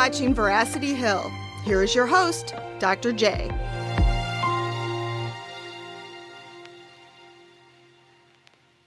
watching Veracity Hill. Here is your host, Dr. J.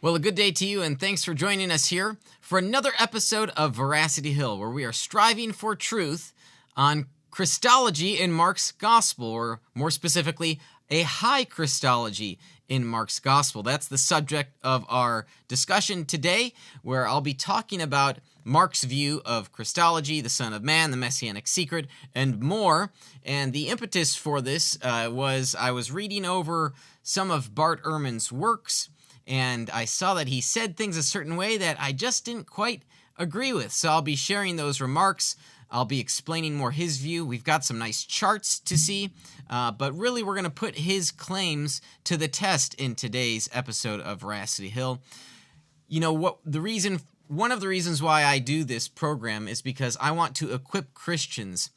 Well, a good day to you, and thanks for joining us here for another episode of Veracity Hill, where we are striving for truth on Christology in Mark's Gospel, or more specifically, a high Christology in Mark's Gospel. That's the subject of our discussion today, where I'll be talking about Mark's view of Christology, the Son of Man, the Messianic secret, and more. And the impetus for this was I was reading over some of Bart Ehrman's works, and I saw that he said things a certain way that I just didn't quite agree with. So I'll be sharing those remarks. I'll be explaining more his view. We've got some nice charts to see, but really we're going to put his claims to the test in today's episode of Veracity Hill. You know, one of the reasons why I do this program is because I want to equip Christians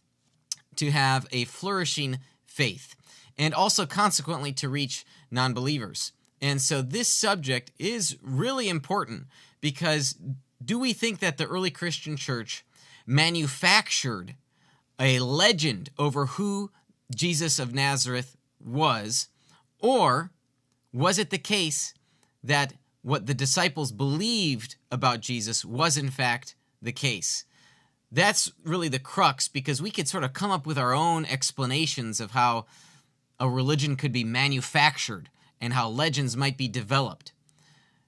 to have a flourishing faith, and also consequently to reach non-believers. And so this subject is really important, because do we think that the early Christian church manufactured a legend over who Jesus of Nazareth was, or was it the case that what the disciples believed about Jesus was in fact the case? That's really the crux, because we could sort of come up with our own explanations of how a religion could be manufactured and how legends might be developed.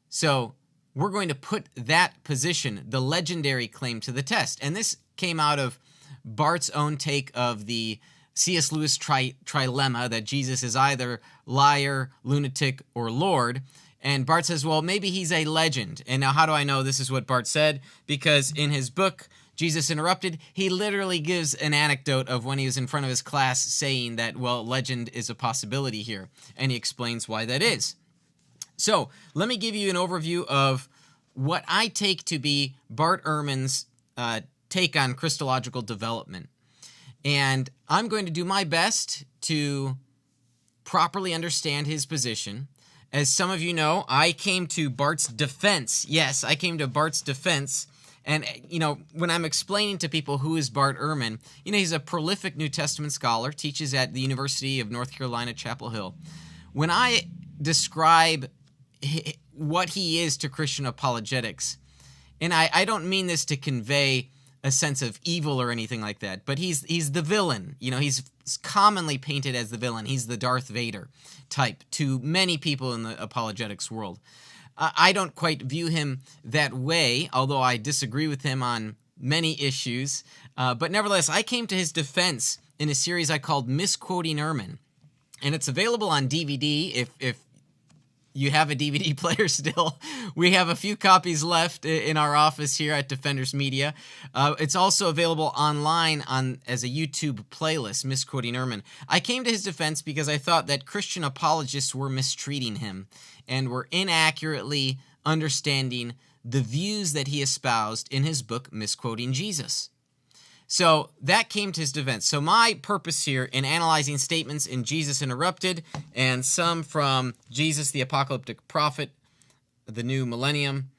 So we're going to put that position, the legendary claim, to the test. And this came out of Bart's own take of the C.S. Lewis trilemma, that Jesus is either liar, lunatic, or Lord. And Bart says, well, maybe he's a legend. And now how do I know this is what Bart said? Because in his book, Jesus Interrupted, he literally gives an anecdote of when he was in front of his class saying that, well, legend is a possibility here. And he explains why that is. So let me give you an overview of what I take to be Bart Ehrman's take on Christological development. And I'm going to do my best to properly understand his position. As some of you know, I came to Bart's defense. Yes, I came to Bart's defense. And, you know, when I'm explaining to people who is Bart Ehrman, you know, he's a prolific New Testament scholar, teaches at the University of North Carolina, Chapel Hill. When I describe what he is to Christian apologetics, and I don't mean this to convey a sense of evil or anything like that, but he's the villain. You know, he's commonly painted as the villain. He's the Darth Vader type to many people in the apologetics world. I don't quite view him that way, although I disagree with him on many issues. But nevertheless, I came to his defense in a series I called Misquoting Ehrman. And it's available on DVD if you have a DVD player still. We have a few copies left in our office here at Defenders Media. It's also available online as a YouTube playlist, Misquoting Ehrman. I came to his defense because I thought that Christian apologists were mistreating him and were inaccurately understanding the views that he espoused in his book, Misquoting Jesus. So that came to his defense. So my purpose here in analyzing statements in Jesus Interrupted and some from Jesus the Apocalyptic Prophet, the New Millennium,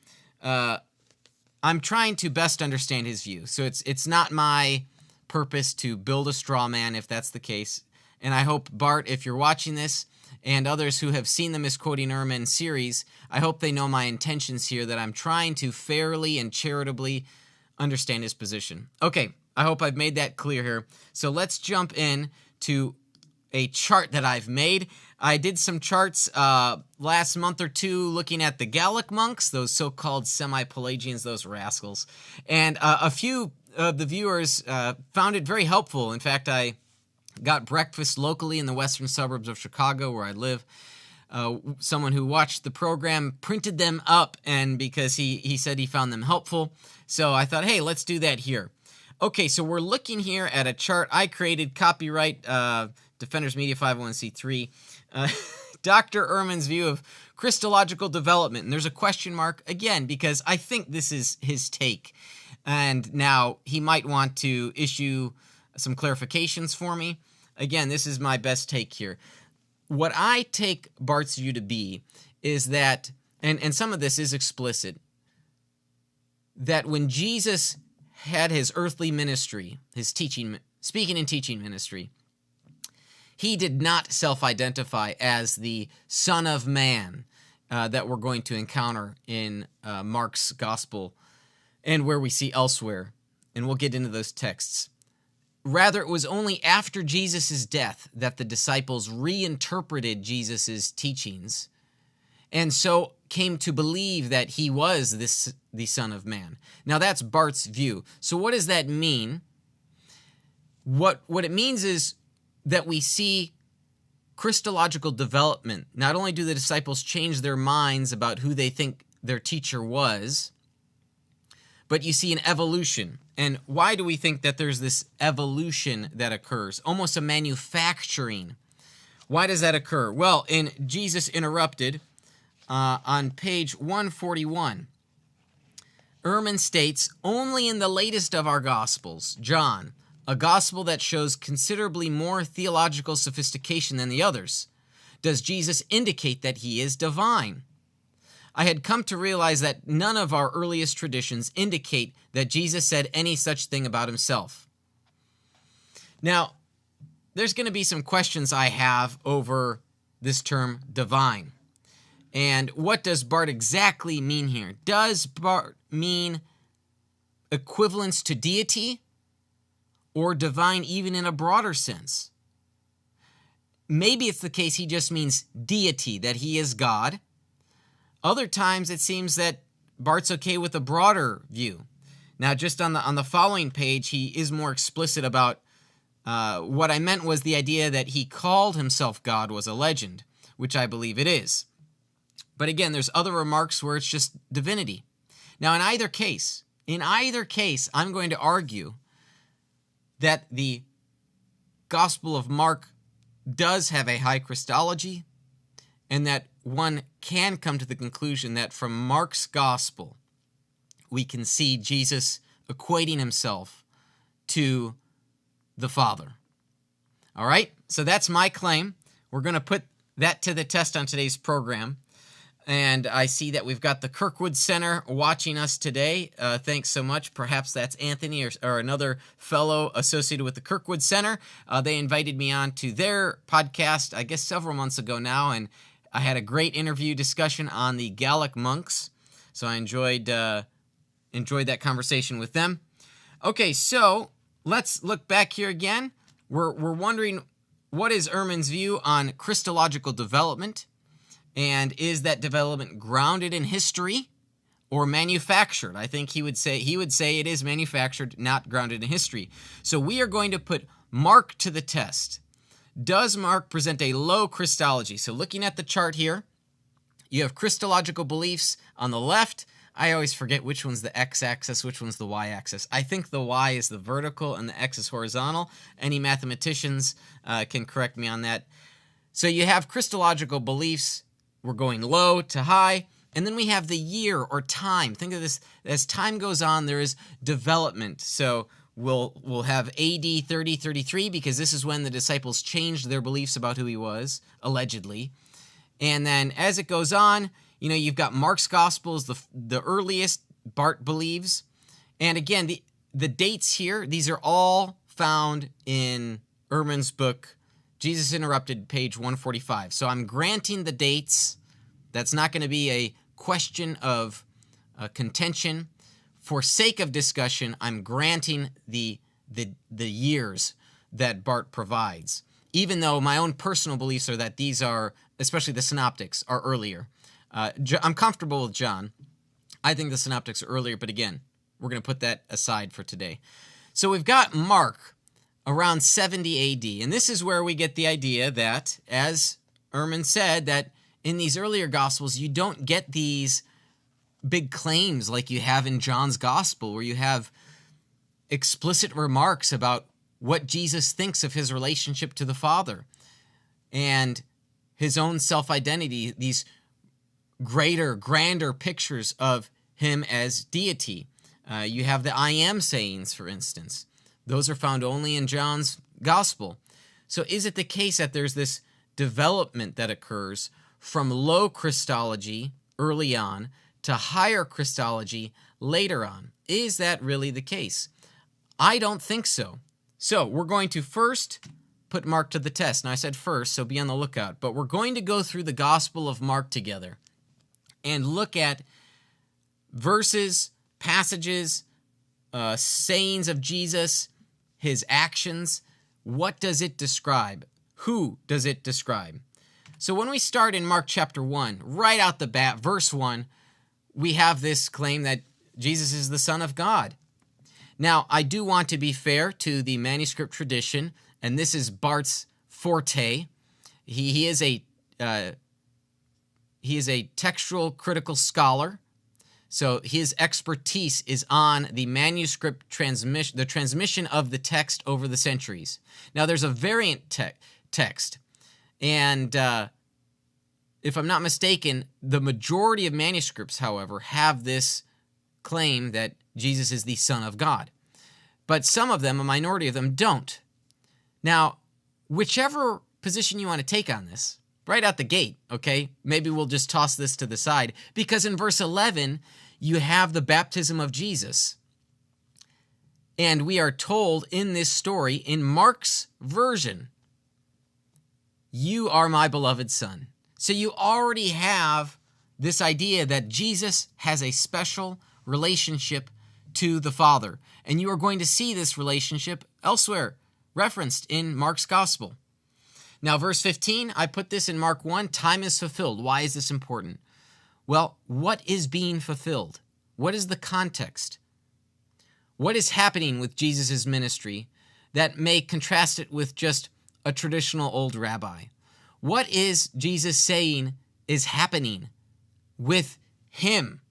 I'm trying to best understand his view. So it's not my purpose to build a straw man, if that's the case. And I hope, Bart, if you're watching this, and others who have seen the Misquoting Ehrman series, I hope they know my intentions here, that I'm trying to fairly and charitably understand his position. Okay, I hope I've made that clear here. So let's jump in to a chart that I've made. I did some charts last month or two looking at the Gallic monks, those so-called semi-Pelagians, those rascals. And a few of the viewers found it very helpful. In fact, I got breakfast locally in the western suburbs of Chicago, where I live. Someone who watched the program printed them up, and because he said he found them helpful. So I thought, hey, let's do that here. Okay, so we're looking here at a chart I created, copyright Defenders Media 501c3, Dr. Ehrman's view of Christological development. And there's a question mark, again, because I think this is his take. And now he might want to issue some clarifications for me. Again, this is my best take here. What I take Bart's view to be is that, and some of this is explicit, that when Jesus had his earthly ministry, his speaking and teaching ministry, he did not self-identify as the Son of Man that we're going to encounter in Mark's gospel and where we see elsewhere. And we'll get into those texts. Rather, it was only after Jesus' death that the disciples reinterpreted Jesus' teachings and so came to believe that he was the Son of Man. Now, that's Bart's view. So what does that mean? What it means is that we see Christological development. Not only do the disciples change their minds about who they think their teacher was, but you see an evolution. And why do we think that there's this evolution that occurs? Almost a manufacturing. Why does that occur? Well, in Jesus Interrupted, on page 141, Ehrman states, only in the latest of our Gospels, John, a gospel that shows considerably more theological sophistication than the others, does Jesus indicate that he is divine. I had come to realize that none of our earliest traditions indicate that Jesus said any such thing about himself. Now, there's going to be some questions I have over this term divine. And what does Bart exactly mean here? Does Bart mean equivalence to deity or divine even in a broader sense? Maybe it's the case he just means deity, that he is God. Other times it seems that Bart's okay with a broader view. Now, just on the following page, he is more explicit about what I meant was the idea that he called himself God was a legend, which I believe it is. But again, there's other remarks where it's just divinity. Now, in either case, I'm going to argue that the Gospel of Mark does have a high Christology, and that one can come to the conclusion that from Mark's Gospel, we can see Jesus equating himself to the Father. All right, so that's my claim. We're going to put that to the test on today's program. And I see that we've got the Kirkwood Center watching us today. Thanks so much. Perhaps that's Anthony or another fellow associated with the Kirkwood Center. They invited me on to their podcast, I guess several months ago now, and I had a great interview discussion on the Gallic monks. So I enjoyed that conversation with them. Okay, so let's look back here again. We're wondering, what is Ehrman's view on Christological development? And is that development grounded in history or manufactured? I think he would say it is manufactured, not grounded in history. So we are going to put Mark to the test. Does Mark present a low Christology? So looking at the chart here, you have Christological beliefs on the left. I always forget which one's the x-axis, which one's the y-axis. I think the y is the vertical and the x is horizontal. Any mathematicians can correct me on that. So you have Christological beliefs. We're going low to high. And then we have the year or time. Think of this, as time goes on, there is development. So we'll have AD 30-33 because this is when the disciples changed their beliefs about who he was, allegedly. And then as it goes on, you've got Mark's Gospel is the earliest Bart believes. And again, the dates here, these are all found in Ehrman's book, Jesus Interrupted, page 145. So I'm granting the dates. That's not going to be a question of contention. For sake of discussion, I'm granting the years that Bart provides, even though my own personal beliefs are that these are, especially the synoptics, are earlier. I'm comfortable with John. I think the synoptics are earlier, but again, we're going to put that aside for today. So we've got Mark around 70 AD. And this is where we get the idea that, as Ehrman said, that in these earlier Gospels, you don't get these big claims like you have in John's Gospel, where you have explicit remarks about what Jesus thinks of his relationship to the Father and his own self-identity, these greater, grander pictures of him as deity. You have the I am sayings, for instance. Those are found only in John's Gospel. So is it the case that there's this development that occurs from low Christology early on to higher Christology later on. Is that really the case? I don't think so. So we're going to first put Mark to the test. Now I said first, so be on the lookout. But we're going to go through the Gospel of Mark together and look at verses, passages, sayings of Jesus, his actions. What does it describe? Who does it describe? So when we start in Mark chapter 1, right out the bat, verse 1, we have this claim that Jesus is the Son of God. Now, I do want to be fair to the manuscript tradition, and this is Bart's forte. He is a textual critical scholar, so his expertise is on the manuscript transmission, the transmission of the text over the centuries. Now, there's a variant text, and if I'm not mistaken, the majority of manuscripts, however, have this claim that Jesus is the Son of God. But some of them, a minority of them, don't. Now, whichever position you want to take on this, right out the gate, okay, maybe we'll just toss this to the side, because in verse 11, you have the baptism of Jesus. And we are told in this story, in Mark's version, "You are my beloved Son." So you already have this idea that Jesus has a special relationship to the Father. And you are going to see this relationship elsewhere, referenced in Mark's Gospel. Now, verse 15, I put this in Mark 1, time is fulfilled. Why is this important? Well, what is being fulfilled? What is the context? What is happening with Jesus' ministry that may contrast it with just a traditional old rabbi? What is Jesus saying is happening with him?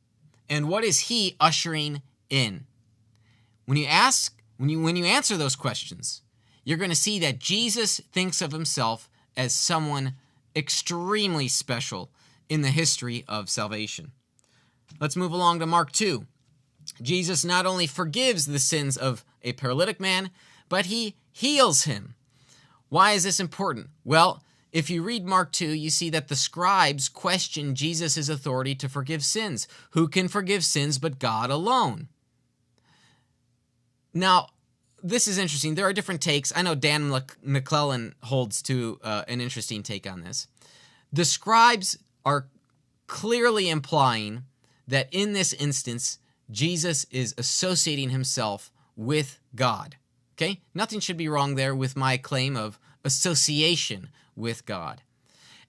And what is he ushering in? When you answer those questions, you're going to see that Jesus thinks of himself as someone extremely special in the history of salvation. Let's move along to Mark 2. Jesus not only forgives the sins of a paralytic man, but he heals him. Why is this important? Well, if you read Mark 2, you see that the scribes question Jesus' authority to forgive sins. Who can forgive sins but God alone? Now, this is interesting. There are different takes. I know Dan McClellan holds to an interesting take on this. The scribes are clearly implying that in this instance, Jesus is associating himself with God. Okay? Nothing should be wrong there with my claim of association with God.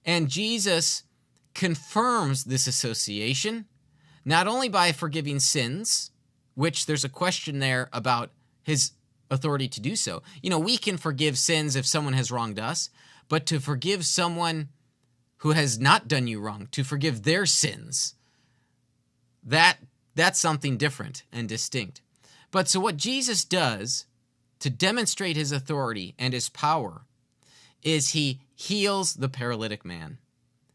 And Jesus confirms this association not only by forgiving sins, which there's a question there about his authority to do so. You know, we can forgive sins if someone has wronged us, but to forgive someone who has not done you wrong, to forgive their sins, that's something different and distinct. But so what Jesus does to demonstrate his authority and his power is he heals the paralytic man.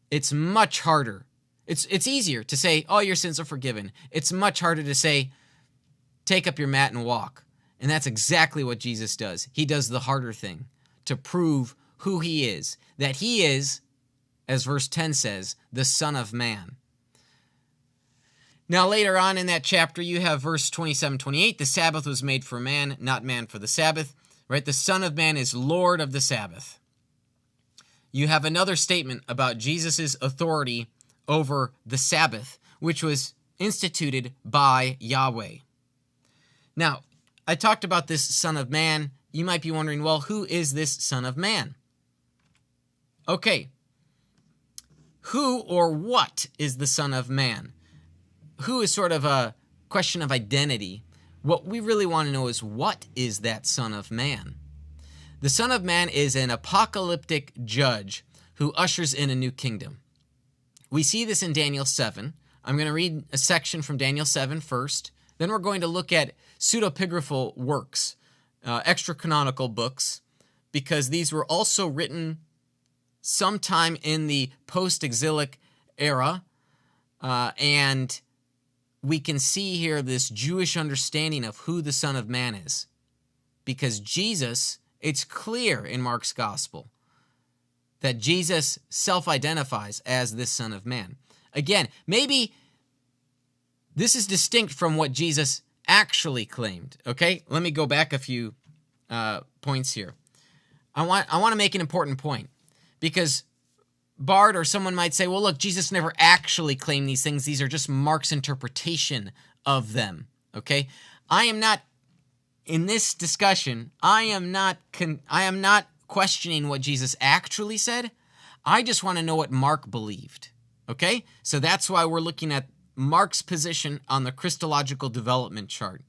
It's much harder. It's easier to say, oh, your sins are forgiven. It's much harder to say, take up your mat and walk. And that's exactly what Jesus does. He does the harder thing to prove who he is, that he is, as verse 10 says, the Son of Man. Now, later on in that chapter, you have verse 27, 28. The Sabbath was made for man, not man for the Sabbath. Right? The Son of Man is Lord of the Sabbath. You have another statement about Jesus' authority over the Sabbath, which was instituted by Yahweh. Now, I talked about this Son of Man. You might be wondering, well, who is this Son of Man? Okay. Who or what is the Son of Man? Who is sort of a question of identity. What we really want to know is, what is that Son of Man? The Son of Man is an apocalyptic judge who ushers in a new kingdom. We see this in Daniel 7. I'm going to read a section from Daniel 7 first. Then we're going to look at pseudepigraphal works, extra-canonical books, because these were also written sometime in the post-exilic era, and we can see here this Jewish understanding of who the Son of Man is. Because Jesus, it's clear in Mark's Gospel that Jesus self-identifies as this Son of Man. Again, maybe This is distinct from what Jesus actually claimed. Okay, let me go back a few points here. I want to make an important point, because Bart or someone might say, well, look, Jesus never actually claimed these things. These are just Mark's interpretation of them. Okay, I am not in this discussion. I am not questioning what Jesus actually said. I just want to know what Mark believed. Okay, so that's why we're looking at Mark's position on the Christological development chart.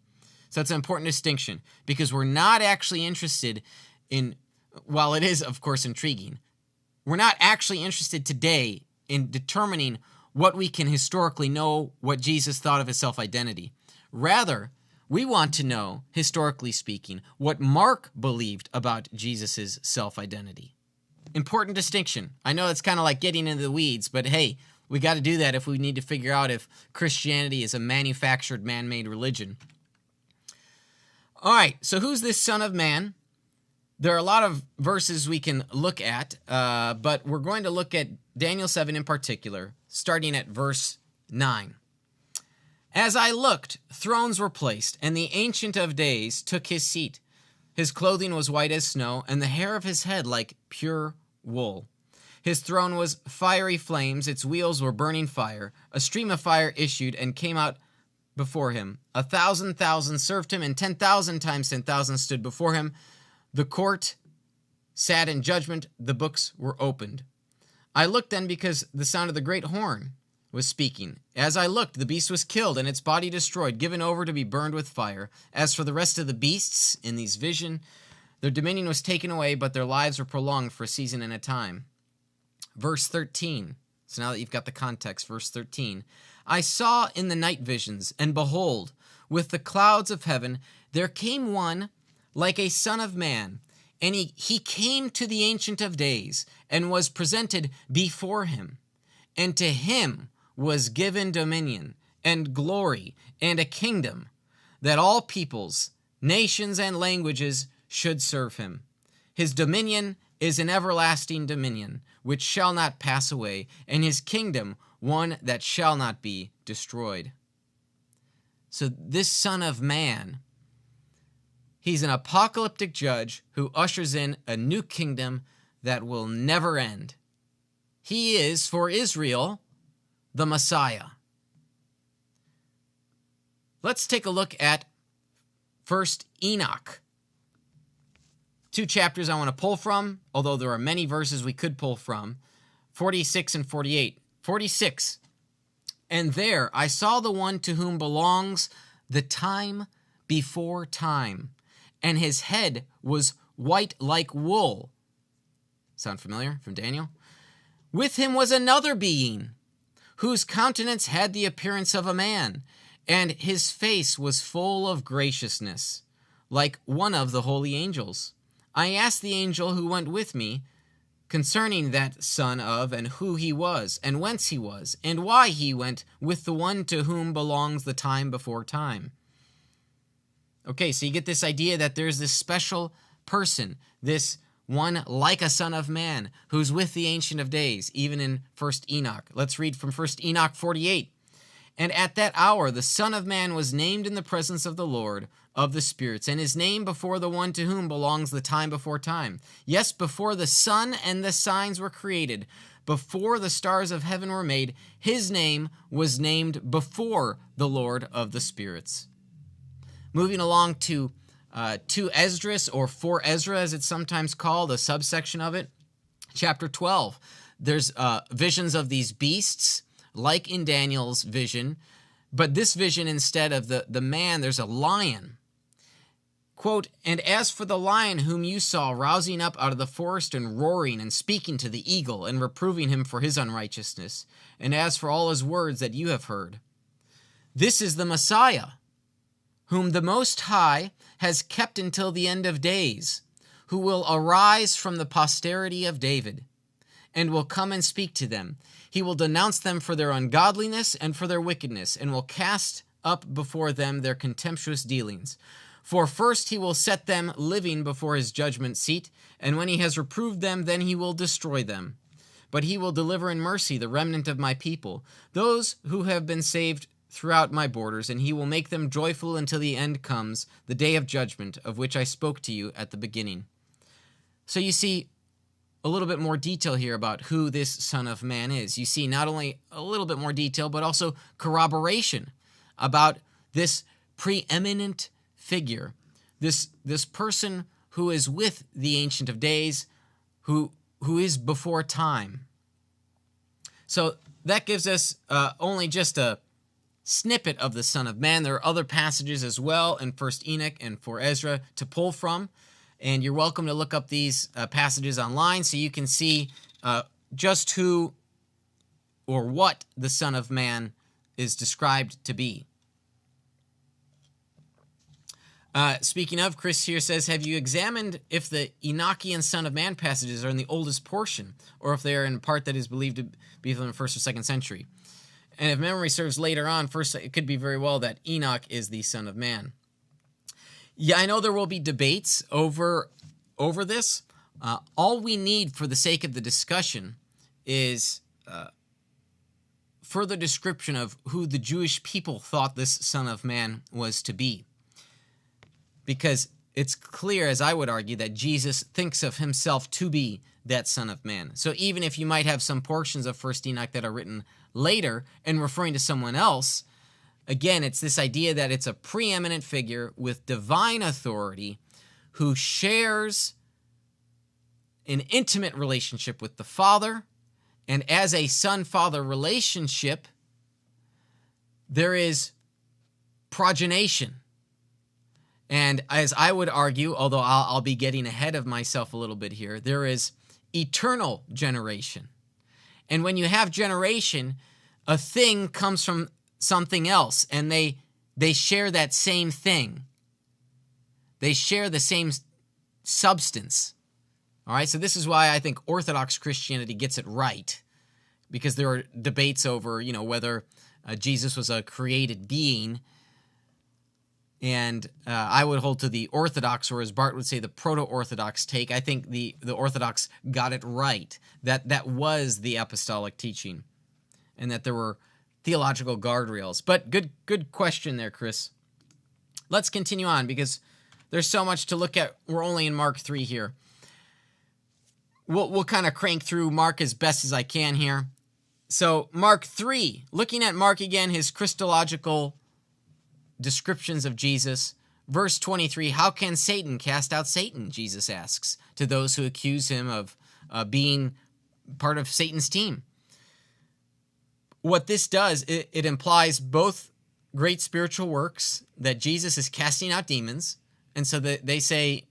So that's an important distinction, because we're not actually interested in, while it is, of course, intriguing, we're not actually interested today in determining what we can historically know what Jesus thought of his self-identity. Rather, we want to know, historically speaking, what Mark believed about Jesus' self-identity. Important distinction. I know it's kind of like getting into the weeds, but hey, we got to do that if we need to figure out if Christianity is a manufactured, man-made religion. All right, so who's this Son of Man? There are a lot of verses we can look at, but we're going to look at Daniel 7 in particular, starting at verse 9. As I looked, thrones were placed, and the Ancient of Days took his seat. His clothing was white as snow, and the hair of his head like pure wool. His throne was fiery flames, its wheels were burning fire. A stream of fire issued and came out before him. 1,000,000 served him, and 10,000 times 10,000 stood before him. The court sat in judgment, the books were opened. I looked then because the sound of the great horn was speaking. As I looked, the beast was killed and its body destroyed, given over to be burned with fire. As for the rest of the beasts in these vision, their dominion was taken away, but their lives were prolonged for a season and a time. Verse 13. So now that you've got the context, verse 13. I saw in the night visions, and behold, with the clouds of heaven, there came one like a son of man, and he came to the Ancient of Days, and was presented before him. And to him was given dominion, and glory, and a kingdom, that all peoples, nations, and languages should serve him. His dominion is an everlasting dominion, which shall not pass away, and his kingdom one that shall not be destroyed. So this Son of Man, he's an apocalyptic judge who ushers in a new kingdom that will never end. He is, for Israel, the Messiah. Let's take a look at 1 Enoch. 2 chapters I want to pull from, although there are many verses we could pull from, 46 and 48. 46, and there I saw the one to whom belongs the time before time, and his head was white like wool. Sound familiar from Daniel? With him was another being, whose countenance had the appearance of a man, and his face was full of graciousness, like one of the holy angels. I asked the angel who went with me concerning that son of, and who he was, and whence he was, and why he went with the one to whom belongs the time before time. Okay, so you get this idea that there's this special person, this one like a son of man, who's with the Ancient of Days, even in 1 Enoch. Let's read from 1 Enoch 48. And at that hour the Son of Man was named in the presence of the Lord of the spirits, and his name before the one to whom belongs the time before time. Yes, before the sun and the signs were created, before the stars of heaven were made, his name was named before the Lord of the spirits. Moving along to 2 Esdras, or 4 Ezra as it's sometimes called, a subsection of it, chapter 12. There's visions of these beasts, like in Daniel's vision, but this vision, instead of the man, there's a lion. Quote, and as for the lion whom you saw rousing up out of the forest and roaring and speaking to the eagle and reproving him for his unrighteousness, and as for all his words that you have heard, this is the Messiah, whom the Most High has kept until the end of days, who will arise from the posterity of David, and will come and speak to them. He will denounce them for their ungodliness and for their wickedness, and will cast up before them their contemptuous dealings. For first he will set them living before his judgment seat, and when he has reproved them, then he will destroy them. But he will deliver in mercy the remnant of my people, those who have been saved throughout my borders, and he will make them joyful until the end comes, the day of judgment, of which I spoke to you at the beginning. So you see a little bit more detail here about who this Son of Man is. You see not only a little bit more detail, but also corroboration about this preeminent figure, this person who is with the Ancient of Days, who is before time. So that gives us only just a snippet of the Son of Man. There are other passages as well in 1 Enoch and 4 Ezra to pull from, and you're welcome to look up these passages online so you can see just who or what the Son of Man is described to be. Speaking of, Chris here says, have you examined if the Enochian Son of Man passages are in the oldest portion, or if they are in a part that is believed to be from the 1st or 2nd century? And if memory serves later on, first, it could be very well that Enoch is the Son of Man. Yeah, I know there will be debates over this. All we need for the sake of the discussion is further description of who the Jewish people thought this Son of Man was to be. Because it's clear, as I would argue, that Jesus thinks of himself to be that Son of Man. So even if you might have some portions of 1 Enoch that are written later and referring to someone else, again, it's this idea that it's a preeminent figure with divine authority who shares an intimate relationship with the Father, and as a son-father relationship, there is progenation. And as I would argue, although I'll be getting ahead of myself a little bit here, there is eternal generation. And when you have generation, a thing comes from something else, and they share that same thing. They share the same substance. All right, so this is why I think Orthodox Christianity gets it right, because there are debates over, whether Jesus was a created being. And I would hold to the Orthodox, or as Bart would say, the Proto-Orthodox take. I think the Orthodox got it right, that was the apostolic teaching, and that there were theological guardrails. But good question there, Chris. Let's continue on, because there's so much to look at. We're only in Mark 3 here. We'll kind of crank through Mark as best as I can here. So Mark 3, looking at Mark again, his Christological descriptions of Jesus. Verse 23, how can Satan cast out Satan? Jesus asks to those who accuse him of being part of Satan's team. What this does, it implies both great spiritual works, that Jesus is casting out demons, and so that they say,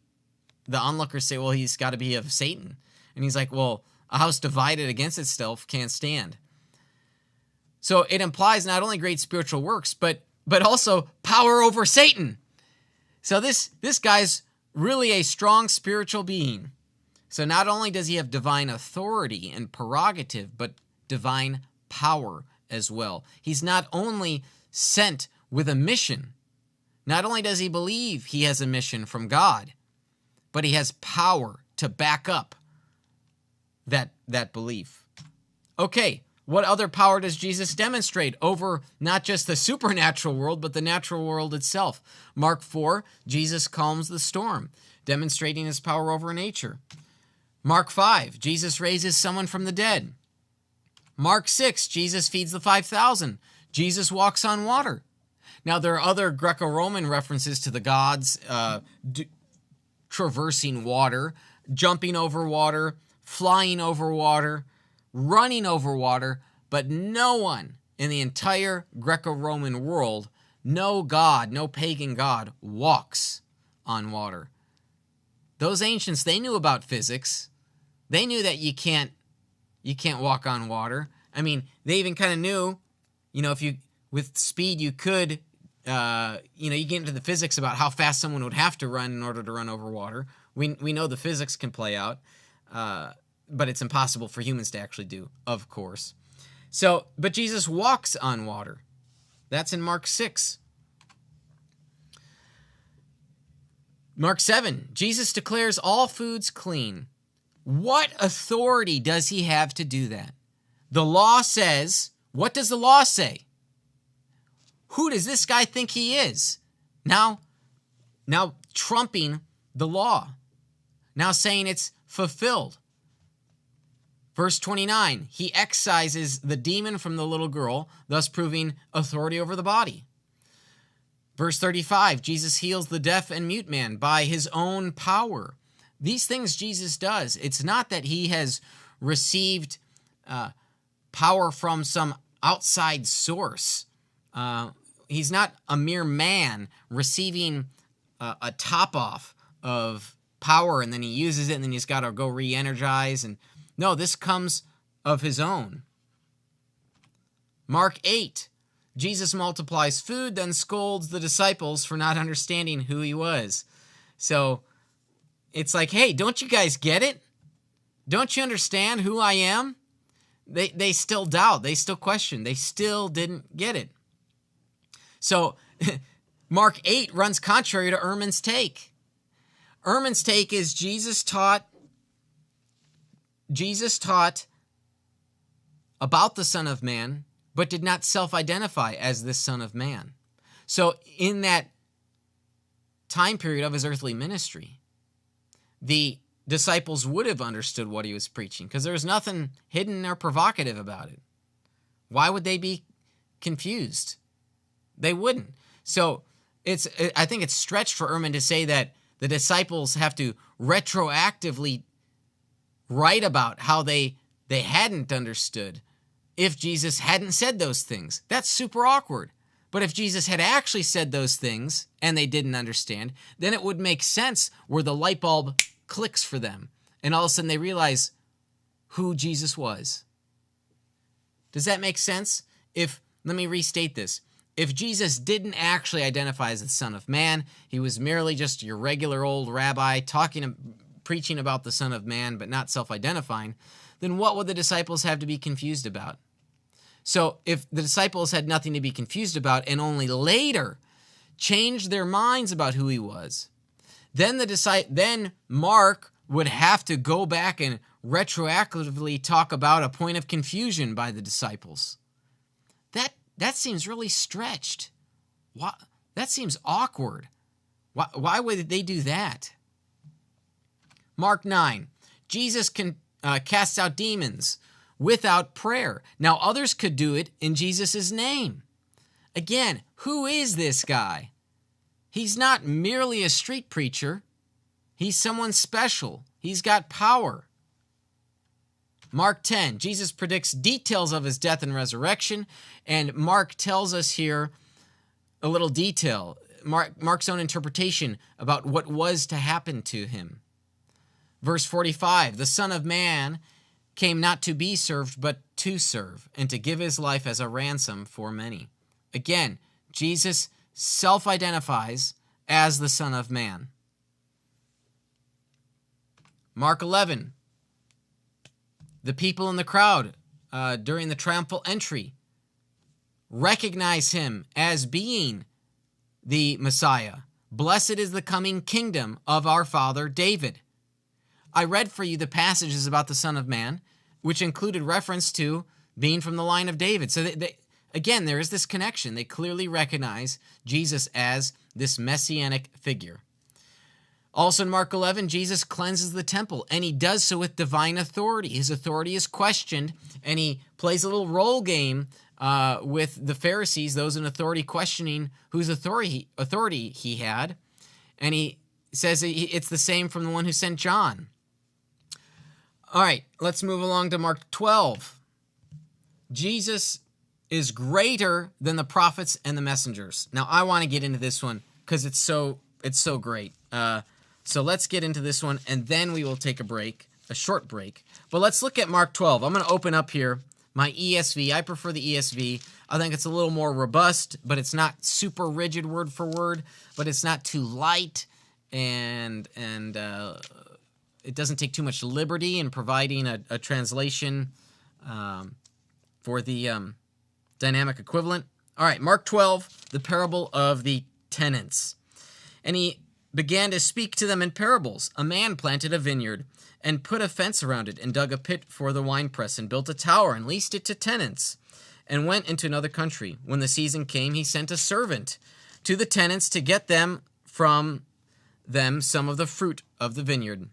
the onlookers say, well, he's got to be of Satan. And he's like, well, a house divided against itself can't stand. So it implies not only great spiritual works, but also power over Satan. So this guy's really a strong spiritual being. So not only does he have divine authority and prerogative, but divine power as well. He's not only sent with a mission, not only does he believe he has a mission from God, but he has power to back up that belief. Okay, what other power does Jesus demonstrate over not just the supernatural world, but the natural world itself? Mark 4, Jesus calms the storm, demonstrating his power over nature. Mark 5, Jesus raises someone from the dead. Mark 6, Jesus feeds the 5,000. Jesus walks on water. Now, there are other Greco-Roman references to the gods traversing water, jumping over water, flying over water, running over water, but no one in the entire Greco-Roman world, no god, no pagan god, walks on water. Those ancients, they knew about physics. They knew that you can't walk on water. I mean, they even kind of knew, if you, with speed, you could, you get into the physics about how fast someone would have to run in order to run over water. We know the physics can play out, but it's impossible for humans to actually do, of course. So, but Jesus walks on water. That's in Mark 6. Mark 7, Jesus declares all foods clean. What authority does he have to do that? The law says, what does the law say? Who does this guy think he is? Now trumping the law. Now saying it's fulfilled. Verse 29, he excises the demon from the little girl, thus proving authority over the body. Verse 35, Jesus heals the deaf and mute man by his own power. These things Jesus does. It's not that he has received power from some outside source. He's not a mere man receiving a top-off of power, and then he uses it, and then he's got to go re-energize. And no, this comes of his own. Mark 8, Jesus multiplies food, then scolds the disciples for not understanding who he was. So it's like, hey, don't you guys get it? Don't you understand who I am? They still doubt. They still question. They still didn't get it. So Mark 8 runs contrary to Ehrman's take. Ehrman's take is Jesus taught about the Son of Man, but did not self-identify as this Son of Man. So in that time period of his earthly ministry, the disciples would have understood what he was preaching because there was nothing hidden or provocative about it. Why would they be confused? They wouldn't. So I think it's stretched for Ehrman to say that the disciples have to retroactively write about how they hadn't understood if Jesus hadn't said those things. That's super awkward. But if Jesus had actually said those things and they didn't understand, then it would make sense where the light bulb clicks for them. And all of a sudden they realize who Jesus was. Does that make sense? Let me restate this. If Jesus didn't actually identify as the Son of Man, he was merely just your regular old rabbi preaching about the Son of Man, but not self-identifying, then what would the disciples have to be confused about? So if the disciples had nothing to be confused about and only later changed their minds about who he was, then Mark would have to go back and retroactively talk about a point of confusion by the disciples. That seems really stretched. That seems awkward. Why would they do that? Mark 9, Jesus casts out demons without prayer. Now others could do it in Jesus' name. Again, who is this guy? He's not merely a street preacher. He's someone special. He's got power. Mark 10, Jesus predicts details of his death and resurrection, and Mark tells us here a little detail, Mark's own interpretation about what was to happen to him. Verse 45, the Son of Man came not to be served, but to serve, and to give his life as a ransom for many. Again, Jesus self-identifies as the Son of Man. Mark 11, the people in the crowd during the triumphal entry recognize him as being the Messiah. Blessed is the coming kingdom of our father David. I read for you the passages about the Son of Man, which included reference to being from the line of David. So again, there is this connection. They clearly recognize Jesus as this messianic figure. Also in Mark 11, Jesus cleanses the temple, and he does so with divine authority. His authority is questioned, and he plays a little role game with the Pharisees, those in authority, questioning whose authority he had. And he says it's the same from the one who sent John. All right, let's move along to Mark 12. Jesus is greater than the prophets and the messengers. Now, I want to get into this one because it's so great. So let's get into this one, and then we will take a short break. But let's look at Mark 12. I'm going to open up here my ESV. I prefer the ESV. I think it's a little more robust, but it's not super rigid word for word, but it's not too light, and it doesn't take too much liberty in providing a translation for the dynamic equivalent. All right, Mark 12, the parable of the tenants. And he began to speak to them in parables. A man planted a vineyard and put a fence around it and dug a pit for the winepress and built a tower and leased it to tenants. and went into another country. When the season came, he sent a servant to the tenants to get them from them some of the fruit of the vineyard.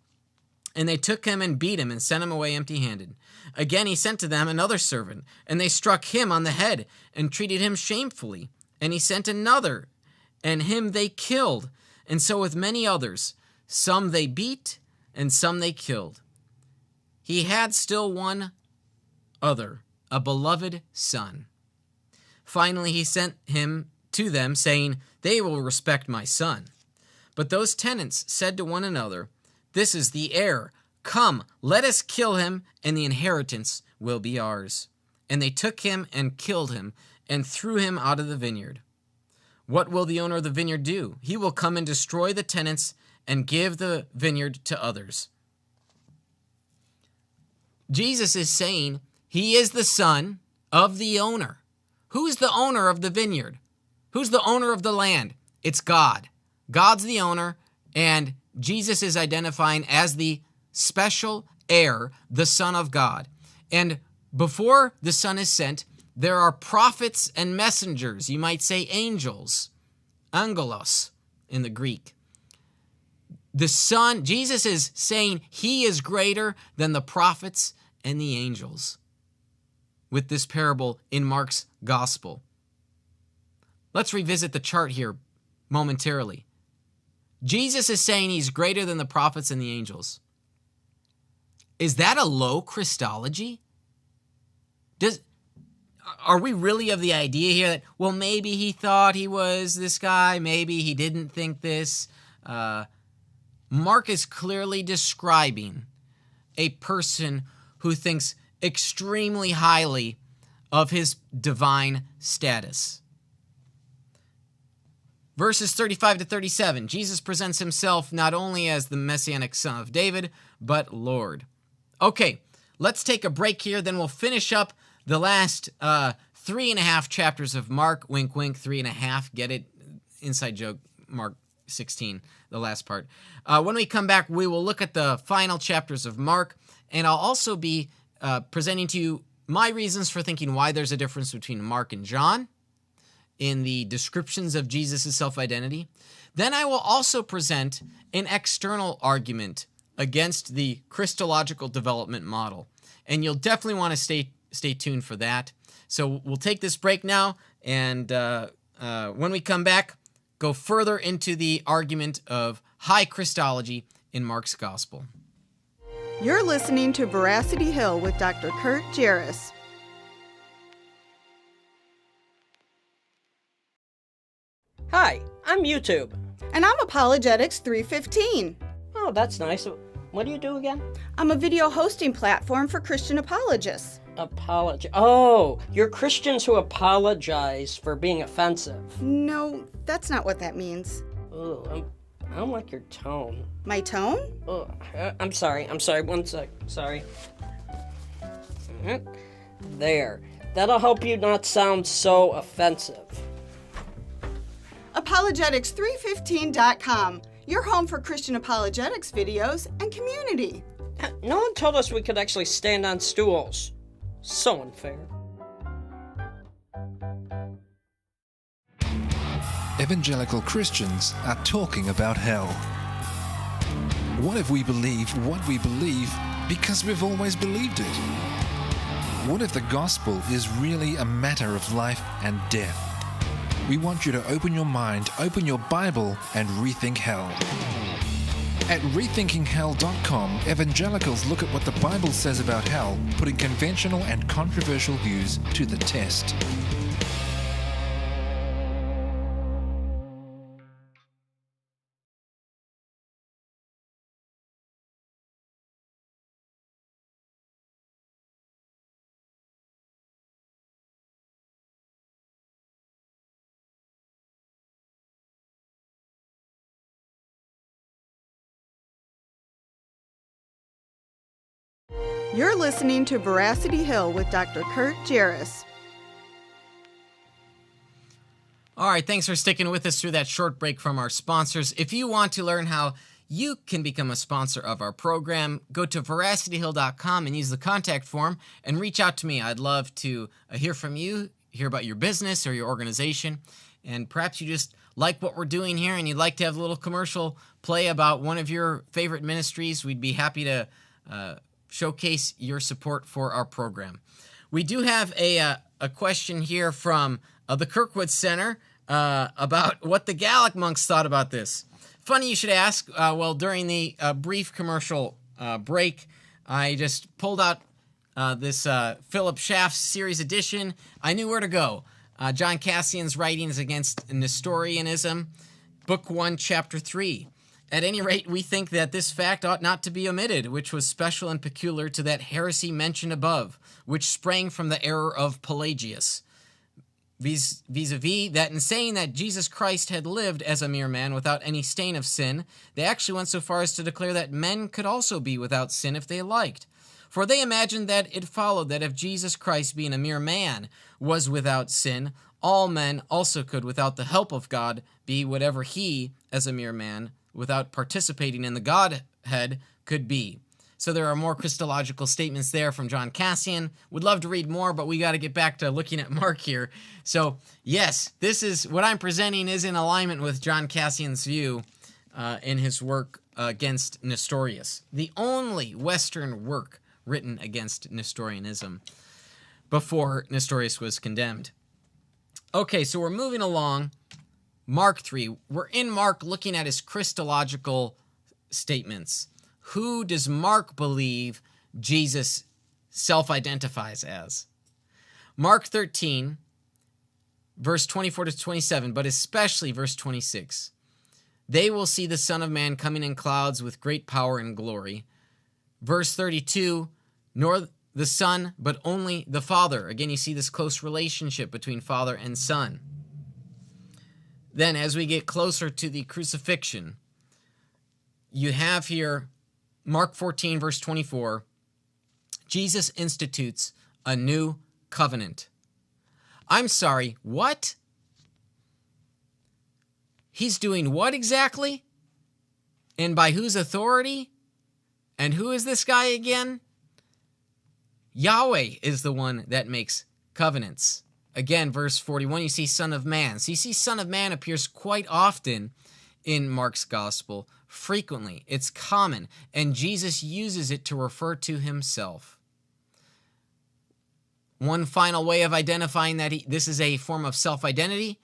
And they took him and beat him and sent him away empty-handed. Again he sent to them another servant, and they struck him on the head and treated him shamefully. And he sent another, and him they killed. And so with many others, some they beat, and some they killed. He had still one other, a beloved son. Finally he sent him to them, saying, They will respect my son. But those tenants said to one another, This is the heir. Come, let us kill him, and the inheritance will be ours. And they took him and killed him, and threw him out of the vineyard. What will the owner of the vineyard do? He will come and destroy the tenants and give the vineyard to others. Jesus is saying he is the son of the owner. Who's the owner of the vineyard? Who's the owner of the land? It's God. God's the owner, and Jesus is identifying as the special heir, the Son of God. And before the Son is sent, there are prophets and messengers. You might say angels, angelos in the Greek. The Son, Jesus is saying he is greater than the prophets and the angels with this parable in Mark's gospel. Let's revisit the chart here momentarily. Jesus is saying he's greater than the prophets and the angels. Is that a low Christology? Are we really of the idea here that, well, maybe he thought he was this guy, maybe he didn't think this? Mark is clearly describing a person who thinks extremely highly of his divine status. Verses 35 to 37, Jesus presents himself not only as the Messianic Son of David, but Lord. Okay, let's take a break here, then we'll finish up the last 3.5 chapters of Mark. Wink, wink, 3.5. Get it? Inside joke, Mark 16, the last part. When we come back, we will look at the final chapters of Mark, and I'll also be presenting to you my reasons for thinking why there's a difference between Mark and John in the descriptions of Jesus' self-identity. Then I will also present an external argument against the Christological development model. And you'll definitely want to stay tuned for that. So we'll take this break now, and when we come back, go further into the argument of high Christology in Mark's Gospel. You're listening to Veracity Hill with Dr. Kurt Jarris. Hi, I'm YouTube. And I'm Apologetics 315. Oh, that's nice. What do you do again? I'm a video hosting platform for Christian apologists. Oh, you're Christians who apologize for being offensive. No, that's not what that means. Oh, I don't like your tone. My tone? Oh, I'm sorry. 1 sec. Sorry. There. That'll help you not sound so offensive. Apologetics315.com, your home for Christian apologetics videos and community. No one told us we could actually stand on stools. So unfair. Evangelical Christians are talking about hell. What if we believe what we believe because we've always believed it? What if the gospel is really a matter of life and death? We want you to open your mind, open your Bible, and rethink hell. At rethinkinghell.com, evangelicals look at what the Bible says about hell, putting conventional and controversial views to the test. You're listening to Veracity Hill with Dr. Kurt Jarris. All right, thanks for sticking with us through that short break from our sponsors. If you want to learn how you can become a sponsor of our program. Go to veracityhill.com and use the contact form and reach out to me. I'd love to hear from you, hear about your business or your organization, and perhaps you just like what we're doing here and you'd like to have a little commercial play about one of your favorite ministries. We'd be happy to showcase your support for our program. We do have a question here from the Kirkwood Center about what the Gallic monks thought about this. Funny you should ask. Well, during the brief commercial break, I just pulled out this Philip Schaff's series edition. I knew where to go. John Cassian's Writings Against Nestorianism, Book 1, Chapter 3. At any rate, we think that this fact ought not to be omitted, which was special and peculiar to that heresy mentioned above, which sprang from the error of Pelagius. Vis-a-vis that in saying that Jesus Christ had lived as a mere man without any stain of sin, they actually went so far as to declare that men could also be without sin if they liked. For they imagined that it followed that if Jesus Christ, being a mere man, was without sin, all men also could, without the help of God, be whatever he, as a mere man, without participating in the Godhead, could be. So there are more Christological statements there from John Cassian. Would love to read more, but we got to get back to looking at Mark here. So yes, this is what I'm presenting is in alignment with John Cassian's view in his work against Nestorius, the only Western work written against Nestorianism before Nestorius was condemned. Okay, so we're moving along. Mark 3. We're in Mark looking at his Christological statements. Who does Mark believe Jesus self-identifies as? Mark 13, verse 24 to 27, but especially verse 26. They will see the Son of Man coming in clouds with great power and glory. Verse 32, nor the Son, but only the Father. Again, you see this close relationship between Father and Son. Then, as we get closer to the crucifixion, you have here Mark 14, verse 24. Jesus institutes a new covenant. I'm sorry, what? He's doing what exactly? And by whose authority? And who is this guy again? Yahweh is the one that makes covenants. Again, verse 41, you see Son of Man. So you see Son of Man appears quite often in Mark's gospel, frequently. It's common, and Jesus uses it to refer to himself. One final way of identifying that this is a form of self-identity,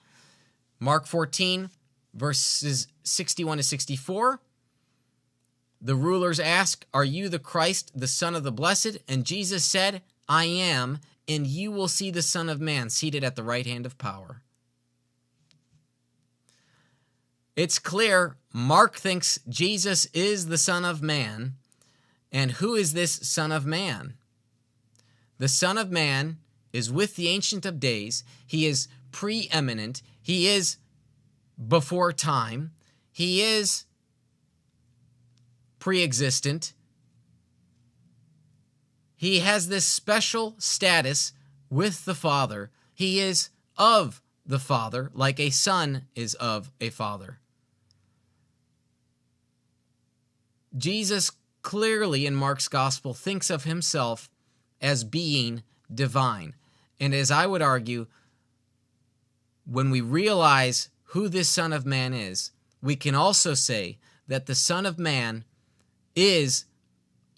Mark 14, verses 61 to 64. The rulers ask, "Are you the Christ, the Son of the Blessed?" And Jesus said, "I am, and you will see the Son of Man seated at the right hand of power." It's clear Mark thinks Jesus is the Son of Man. And who is this Son of Man? The Son of Man is with the Ancient of Days. He is preeminent. He is before time. He is pre-existent. He has this special status with the Father. He is of the Father, like a son is of a father. Jesus clearly in Mark's gospel thinks of himself as being divine. And as I would argue, when we realize who this Son of Man is, we can also say that the Son of Man is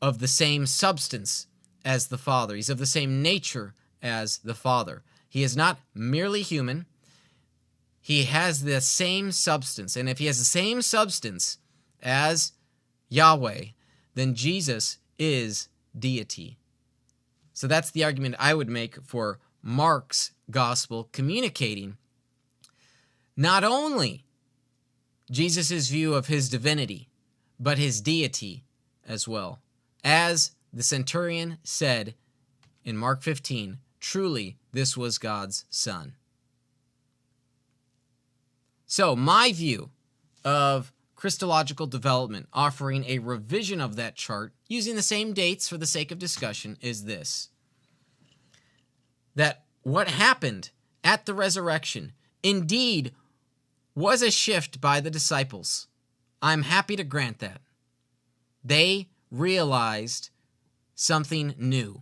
of the same substance as the Father. He's of the same nature as the Father. He is not merely human. He has the same substance. And if he has the same substance as Yahweh, then Jesus is deity. So that's the argument I would make for Mark's gospel communicating not only Jesus' view of his divinity, but his deity as well. As the centurion said in Mark 15, truly this was God's Son. So my view of Christological development, offering a revision of that chart using the same dates for the sake of discussion, is this: that what happened at the resurrection indeed was a shift by the disciples I'm happy to grant that. They realized something new,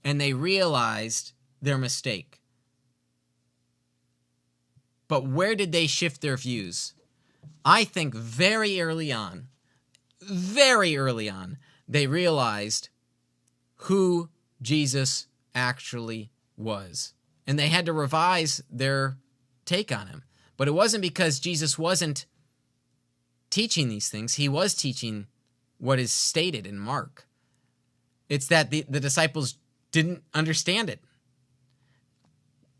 and they realized their mistake. But where did they shift their views? I think very early on, they realized who Jesus actually was. And they had to revise their take on him. But it wasn't because Jesus wasn't teaching these things. He was teaching what is stated in Mark. It's that the disciples didn't understand it.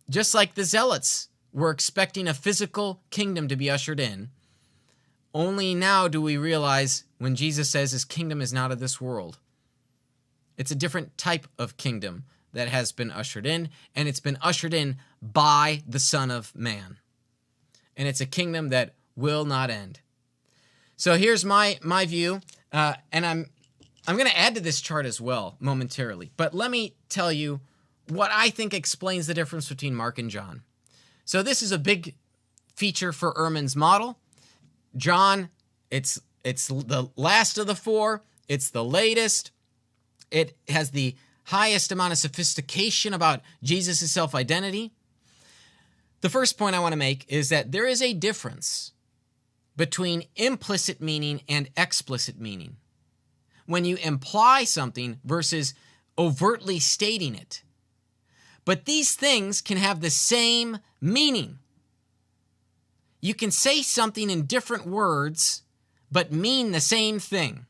Just like the zealots were expecting a physical kingdom to be ushered in, only now do we realize when Jesus says his kingdom is not of this world. It's a different type of kingdom that has been ushered in, and it's been ushered in by the Son of Man. And it's a kingdom that will not end. So here's my view, and I'm going to add to this chart as well momentarily. But let me tell you what I think explains the difference between Mark and John. So this is a big feature for Ehrman's model. John, it's the last of the four. It's the latest. It has the highest amount of sophistication about Jesus' self-identity. The first point I want to make is that there is a difference between implicit meaning and explicit meaning. When you imply something versus overtly stating it. But these things can have the same meaning. You can say something in different words, but mean the same thing.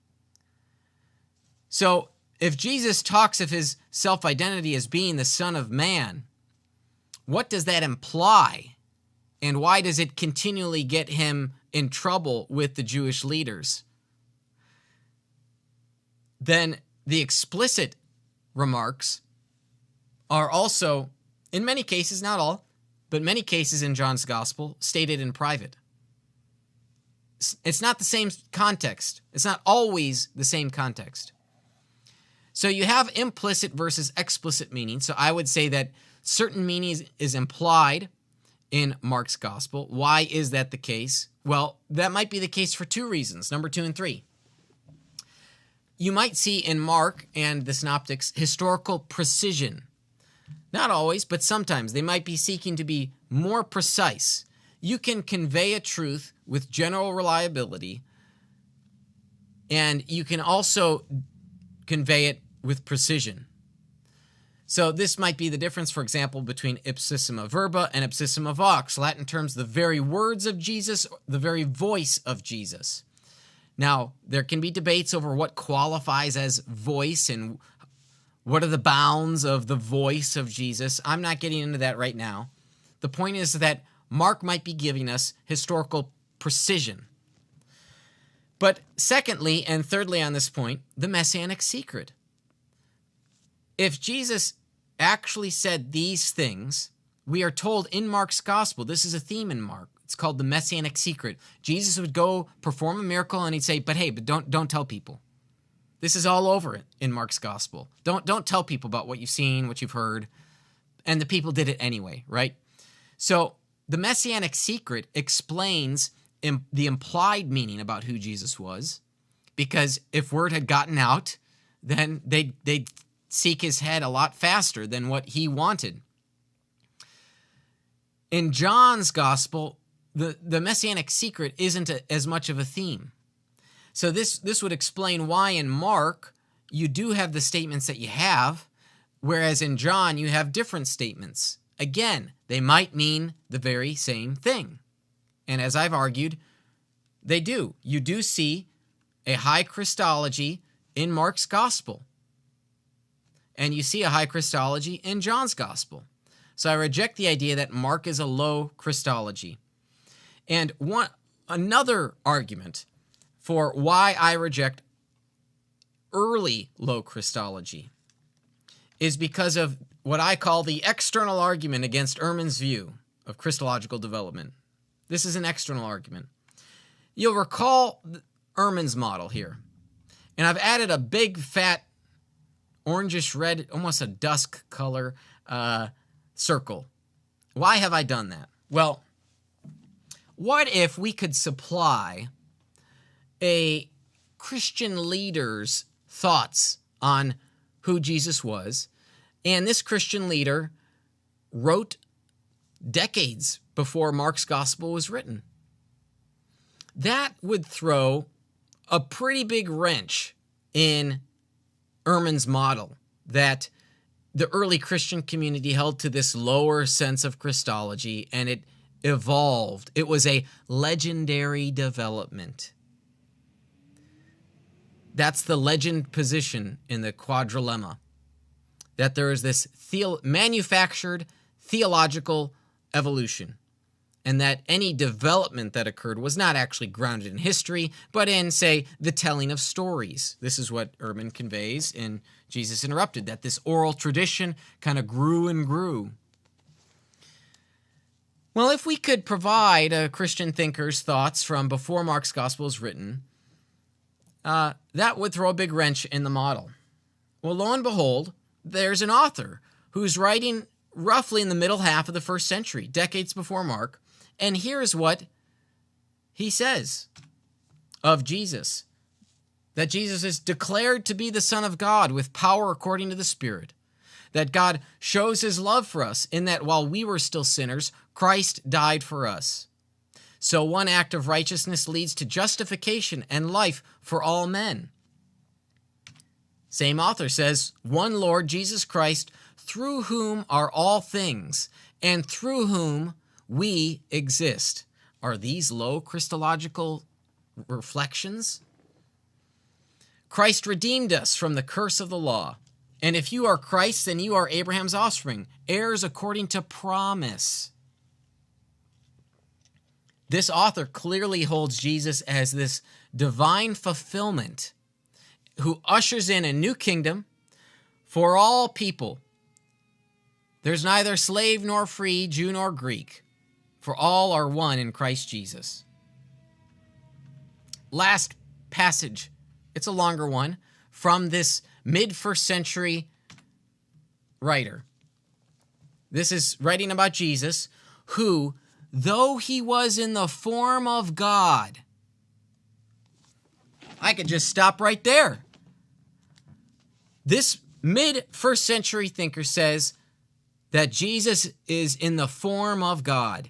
So, if Jesus talks of his self-identity as being the Son of Man, what does that imply? And why does it continually get him in trouble with the Jewish leaders? Then the explicit remarks are also, in many cases, not all, but many cases in John's gospel, stated in private. It's not the same context. It's not always the same context. So you have implicit versus explicit meaning. So I would say that certain meaning is implied in Mark's gospel. Why is that the case? Well, that might be the case for two reasons, number 2 and 3. You might see in Mark and the Synoptics historical precision. Not always, but sometimes they might be seeking to be more precise. You can convey a truth with general reliability, and you can also convey it with precision. So this might be the difference, for example, between ipsissima verba and ipsissima vox, Latin terms, the very words of Jesus, the very voice of Jesus. Now, there can be debates over what qualifies as voice and what are the bounds of the voice of Jesus. I'm not getting into that right now. The point is that Mark might be giving us historical precision. But secondly, and thirdly on this point, the messianic secret. If Jesus actually said these things, we are told in Mark's gospel, this is a theme in Mark, it's called the messianic secret. Jesus would go perform a miracle and he'd say, but don't tell people. This is all over it in Mark's gospel. Don't tell people about what you've seen, what you've heard. And the people did it anyway, right? So the messianic secret explains the implied meaning about who Jesus was, because if word had gotten out, then they'd seek his head a lot faster than what he wanted. In John's gospel, the messianic secret isn't as much of a theme. So this would explain why in Mark you do have the statements that you have, whereas in John you have different statements. Again, they might mean the very same thing. And as I've argued, they do. You do see a high Christology in Mark's gospel. And you see a high Christology in John's gospel. So I reject the idea that Mark is a low Christology. And another argument for why I reject early low Christology is because of what I call the external argument against Ehrman's view of Christological development. This is an external argument. You'll recall Ehrman's model here. And I've added a big, fat, orangish red, almost a dusk color circle. Why have I done that? Well, what if we could supply a Christian leader's thoughts on who Jesus was. And this Christian leader wrote decades before Mark's gospel was written. That would throw a pretty big wrench in Ehrman's model that the early Christian community held to this lower sense of Christology, and it evolved. It was a legendary development. That's the legend position in the quadrilemma, that there is this manufactured theological evolution, and that any development that occurred was not actually grounded in history, but in, say, the telling of stories. This is what Ehrman conveys in Jesus Interrupted, that this oral tradition kind of grew and grew. Well, if we could provide a Christian thinker's thoughts from before Mark's gospel is written, that would throw a big wrench in the model. Well, lo and behold, there's an author who's writing roughly in the middle half of the first century, decades before Mark, and here's what he says of Jesus: that Jesus is declared to be the Son of God with power according to the Spirit, that God shows his love for us in that while we were still sinners, Christ died for us. So one act of righteousness leads to justification and life for all men. Same author says, one Lord Jesus Christ, through whom are all things, and through whom we exist. Are these low Christological reflections? Christ redeemed us from the curse of the law. And if you are Christ, then you are Abraham's offspring, heirs according to promise. This author clearly holds Jesus as this divine fulfillment who ushers in a new kingdom for all people. There's neither slave nor free, Jew nor Greek, for all are one in Christ Jesus. Last passage, it's a longer one, from this mid-first century writer. This is writing about Jesus, who, though he was in the form of God, I could just stop right there. This mid-first century thinker says that Jesus is in the form of God.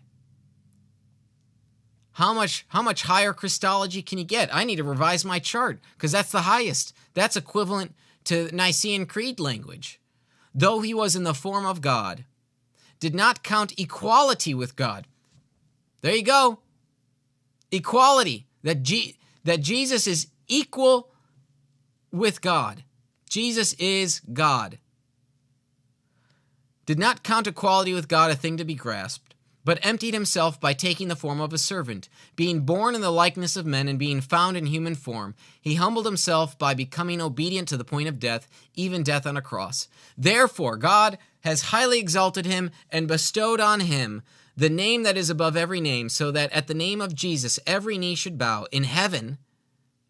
How much higher Christology can you get? I need to revise my chart because that's the highest. That's equivalent to Nicene Creed language. Though he was in the form of God, did not count equality with God. There you go. Equality. That Jesus is equal with God. Jesus is God. Did not count equality with God a thing to be grasped, but emptied himself by taking the form of a servant. Being born in the likeness of men and being found in human form, he humbled himself by becoming obedient to the point of death, even death on a cross. Therefore, God has highly exalted him and bestowed on him the name that is above every name, so that at the name of Jesus every knee should bow in heaven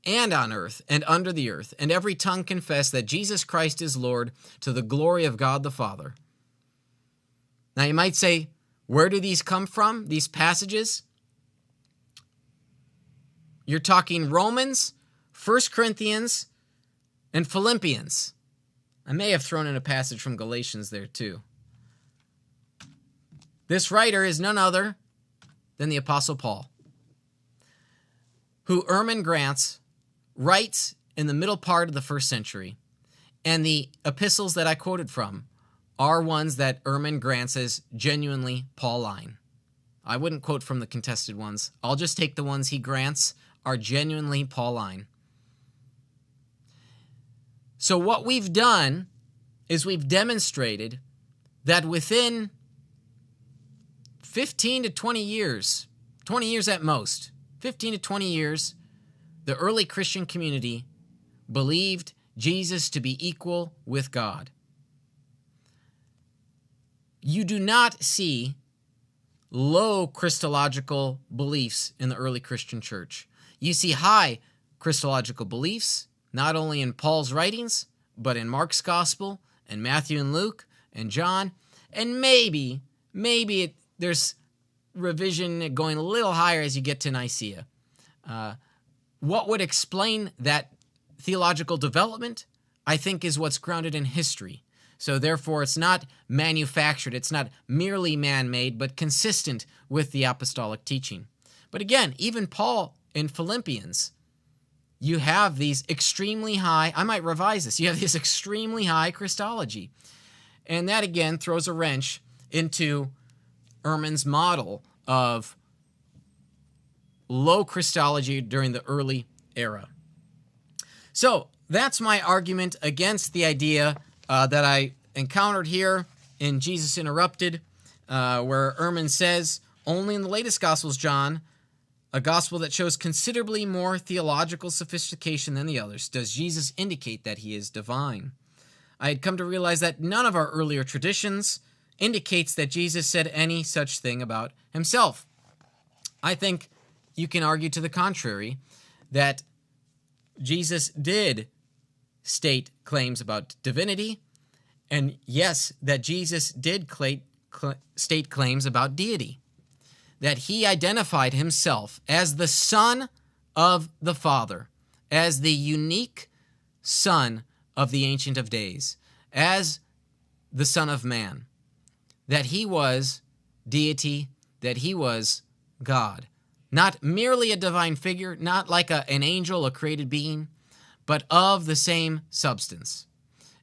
and on earth and under the earth, and every tongue confess that Jesus Christ is Lord, to the glory of God the Father. Now you might say, where do these come from, these passages? You're talking Romans, 1 Corinthians, and Philippians. I may have thrown in a passage from Galatians there too. This writer is none other than the Apostle Paul, who Ehrman grants writes in the middle part of the first century. And the epistles that I quoted from are ones that Ehrman grants as genuinely Pauline. I wouldn't quote from the contested ones. I'll just take the ones he grants are genuinely Pauline. So what we've done is we've demonstrated that within 15 to 20 years, 20 years at most, 15 to 20 years, the early Christian community believed Jesus to be equal with God. You do not see low Christological beliefs in the early Christian church. You see high Christological beliefs, not only in Paul's writings, but in Mark's gospel, and Matthew and Luke, and John, and maybe there's revision going a little higher as you get to Nicaea. what would explain that theological development, I think, is what's grounded in history. So therefore, it's not manufactured. It's not merely man-made, but consistent with the apostolic teaching. But again, even Paul in Philippians, you have these extremely high, I might revise this, you have this extremely high Christology. And that again throws a wrench into Ehrman's model of low Christology during the early era. So that's my argument against the idea that I encountered here in Jesus Interrupted, where Ehrman says, only in the latest Gospels, John, a gospel that shows considerably more theological sophistication than the others, does Jesus indicate that he is divine. I had come to realize that none of our earlier traditions indicates that Jesus said any such thing about himself. I think you can argue to the contrary, that Jesus did state claims about divinity, and yes, that Jesus did state claims about deity, that he identified himself as the Son of the Father, as the unique Son of the Ancient of Days, as the Son of Man, that he was deity, that he was God. Not merely a divine figure, not like an angel, a created being, but of the same substance.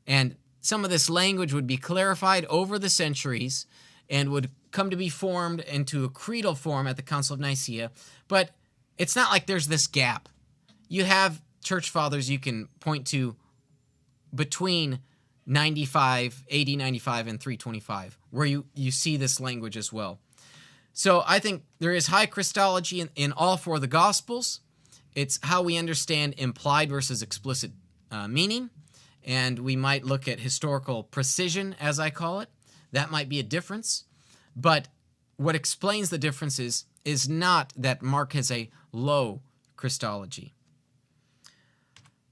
And some of this language would be clarified over the centuries and would come to be formed into a creedal form at the Council of Nicaea. But it's not like there's this gap. You have church fathers you can point to between 95, AD 95, and 325, where you see this language as well. So I think there is high Christology in all four of the Gospels. It's how we understand implied versus explicit meaning, and we might look at historical precision, as I call it. That might be a difference, but what explains the differences is not that Mark has a low Christology.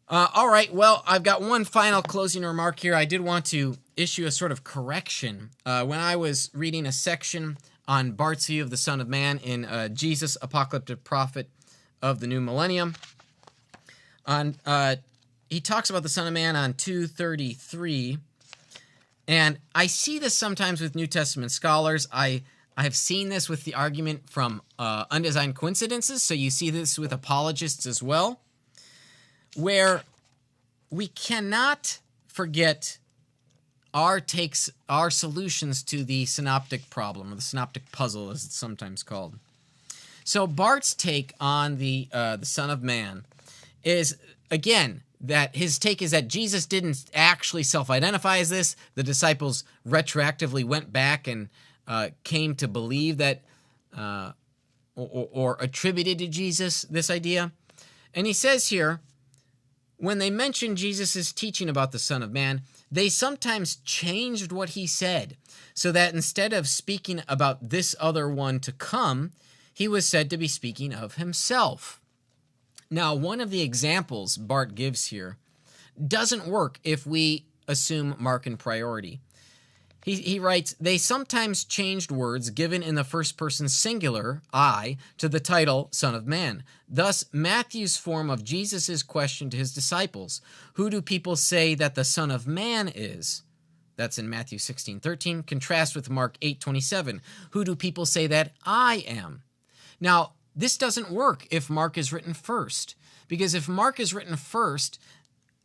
All right, well, I've got one final closing remark here. I did want to issue a sort of correction. When I was reading a section on Bart's view of the Son of Man in Jesus, Apocalyptic Prophet of the New Millennium, he talks about the Son of Man on 233, and I see this sometimes with New Testament scholars. I have seen this with the argument from undesigned coincidences, so you see this with apologists as well, where we cannot forget our solutions to the synoptic problem, or the synoptic puzzle, as it's sometimes called. So Bart's take on the Son of Man is, again, that his take is that Jesus didn't actually self-identify as this. The disciples retroactively went back and came to believe that, or attributed to Jesus this idea. And he says here, when they mentioned Jesus' teaching about the Son of Man, they sometimes changed what he said, so that instead of speaking about this other one to come, he was said to be speaking of himself. Now, one of the examples Bart gives here doesn't work if we assume Markan priority. He writes, they sometimes changed words given in the first person singular, I, to the title Son of Man. Thus, Matthew's form of Jesus' question to his disciples, who do people say that the Son of Man is? That's in Matthew 16:13. Contrast with Mark 8:27. Who do people say that I am? Now, this doesn't work if Mark is written first, because if Mark is written first,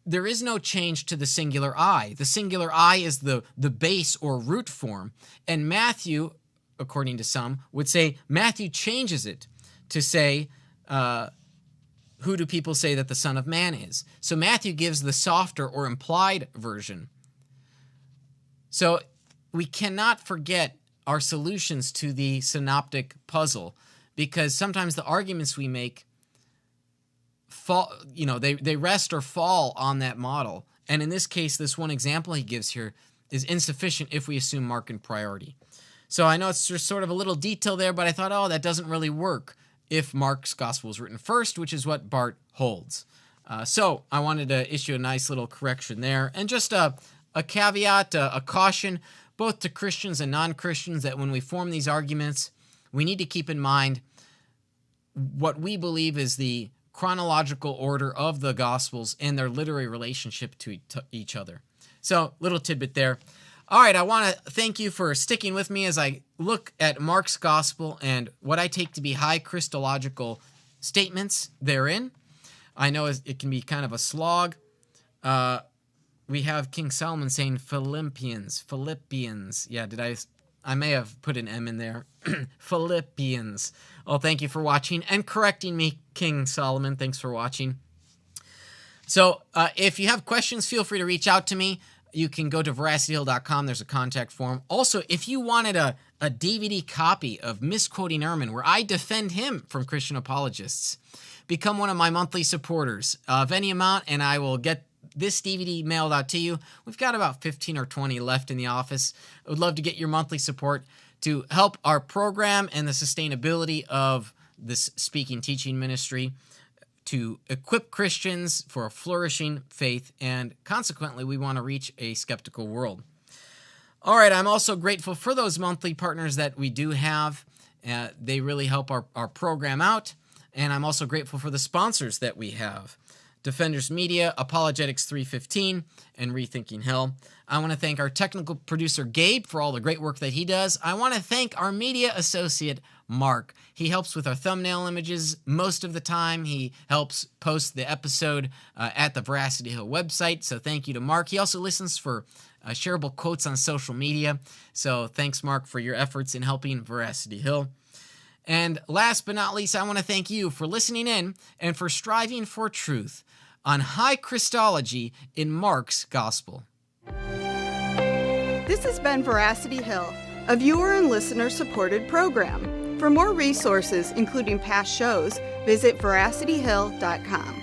there is no change to the singular I. The singular I is the base or root form. And Matthew, according to some, would say Matthew changes it to say, who do people say that the Son of Man is? So Matthew gives the softer or implied version. So we cannot forget our solutions to the synoptic puzzle, because sometimes the arguments we make fall, they rest or fall on that model. And in this case, this one example he gives here is insufficient if we assume Markan priority. So I know it's just sort of a little detail there, but I thought, that doesn't really work if Mark's gospel is written first, which is what Bart holds. So I wanted to issue a nice little correction there. And just a caveat, a caution, both to Christians and non-Christians, that when we form these arguments, we need to keep in mind what we believe is the chronological order of the Gospels and their literary relationship to each other. So, little tidbit there. All right, I want to thank you for sticking with me as I look at Mark's Gospel and what I take to be high Christological statements therein. I know it can be kind of a slog. We have King Solomon saying Philippians. Yeah, I may have put an M in there. Philippians. Oh, thank you for watching and correcting me, King Solomon. Thanks for watching. So if you have questions, feel free to reach out to me. You can go to veracityhill.com. There's a contact form. Also, if you wanted a DVD copy of Misquoting Ehrman, where I defend him from Christian apologists, become one of my monthly supporters of any amount, and I will get this DVD mailed out to you. We've got about 15 or 20 left in the office. I would love to get your monthly support to help our program and the sustainability of this speaking teaching ministry, to equip Christians for a flourishing faith, and consequently, we want to reach a skeptical world. All right, I'm also grateful for those monthly partners that we do have. They really help our program out, and I'm also grateful for the sponsors that we have. Defenders Media, Apologetics 315, and Rethinking Hell. I want to thank our technical producer, Gabe, for all the great work that he does. I want to thank our media associate, Mark. He helps with our thumbnail images most of the time. He helps post the episode at the Veracity Hill website, so thank you to Mark. He also listens for shareable quotes on social media, so thanks, Mark, for your efforts in helping Veracity Hill. And last but not least, I want to thank you for listening in and for striving for truth on high Christology in Mark's Gospel. This has been Veracity Hill, a viewer and listener-supported program. For more resources, including past shows, visit veracityhill.com.